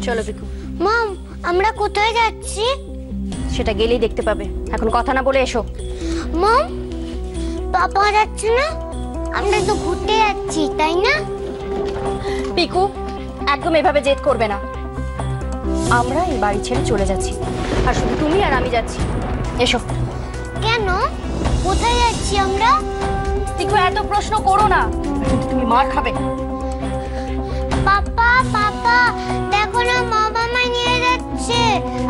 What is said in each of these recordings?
চলো পিকু। মম, আমরা কোথায় যাচ্ছি? সেটা গেলেই দেখতে পাবে, এখন কথা না বলে এসো। মম, পাপা যাচ্ছে না? আমরা তো ঘুরতে যাচ্ছি, তাই না? পিকু, একদম এভাবে জেদ করবে না। আমরা এই বাড়ি ছেড়ে চলে যাচ্ছি, আর শুধু তুমি আর আমি যাচ্ছি। এসো। কেন? কোথায় যাচ্ছি আমরা? পিকু, এত প্রশ্ন করো না, কিন্তু তুমি মার খাবে। পাপা, পাপা, দেখো না মামা আমায় নিয়ে যাচ্ছে।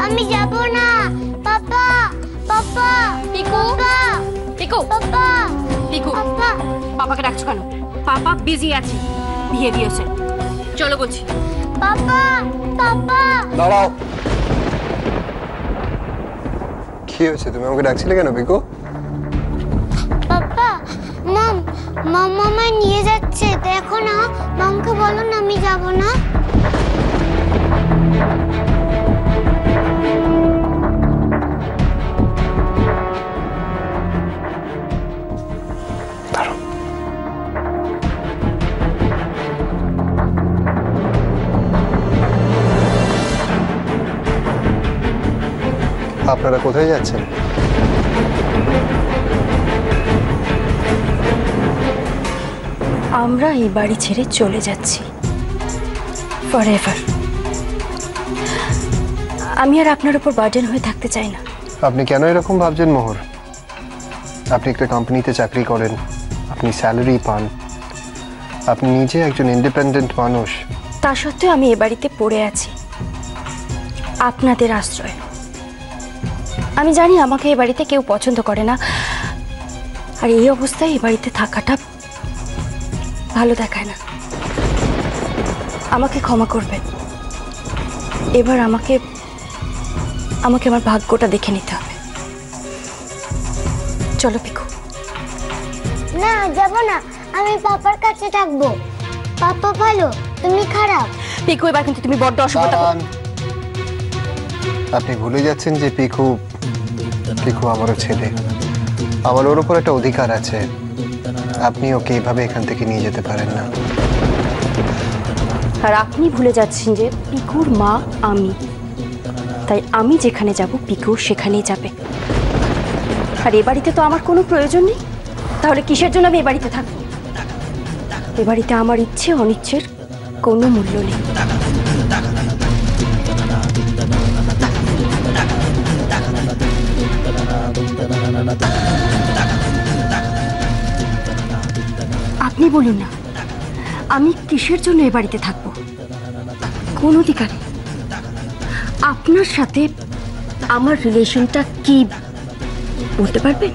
আমি যাব না। পাপা, পাপা, পিকু, পিকু, পাপা, পিকু, পাপা। পাপাকে ডাকছো কেন? পাপা বিজি আছে, বিয়ে দিয়েছে। চলো বলছি। পাপা, পাপা। দাঁড়াও। কি হয়েছে? তুমি আমাকে ডাকছিলে কেন পিকু? পাপা, মম, মামা আমায় নিয়ে যাচ্ছে, দেখো না। মামকে বলো না আমি যাব না। আপনারা কোথায় যাচ্ছেন? আমরা এই বাড়ি ছেড়ে চলে যাচ্ছি ফরএভার। আমি আর আপনার উপর বার্ডেন হয়ে থাকতে চাই না। আপনি কেন এরকম ভাবছেন মোহর? আপনি একটা কোম্পানিতে চাকরি করেন, আপনি স্যালারি পান, আপনি নিজে একজন ইন্ডিপেন্ডেন্ট মানুষ। তা সত্ত্বেও আমি এ বাড়িতে পড়ে আছি আপনাদের আশ্রয়। আমি জানি আমাকে এ বাড়িতে কেউ পছন্দ করে না, আর এই অবস্থায় এ বাড়িতে থাকাটা ভালো দেখায় না। আমাকে ক্ষমা করবেন। এবার আমাকে আমার ভাগ্যটা দেখে নিতে হবে। চলো পিকু। না, যাব না। আমি পাপার কাছে থাকবো। পাপা ভালো, তুমি খারাপ। পিকু, এবার কিন্তু তুমি বড্ড অসভ্যতা করো। আপনি ভুলে যাচ্ছেন যে পিকু আমারও ছেলে। আমার ওর উপর একটা অধিকার আছে। আপনি ওকে এইভাবে এখান থেকে নিয়ে যেতে পারেন না। আর আপনি ভুলে যাচ্ছেন যে পিকুর মা আমি, তাই আমি যেখানে যাব পিকু সেখানেই যাবে। আর এ বাড়িতে তো আমার কোনো প্রয়োজন নেই, তাহলে কিসের জন্য আমি এ বাড়িতে থাকবো? এ বাড়িতে আমার ইচ্ছে অনিচ্ছের কোনো মূল্য নেই। আপনি বলুন না, আমি কিসের জন্য এ বাড়িতে থাকবো? কোন অধিকারে? আপনার সাথে আমার রিলেশনটা কি বলতে পারবেন?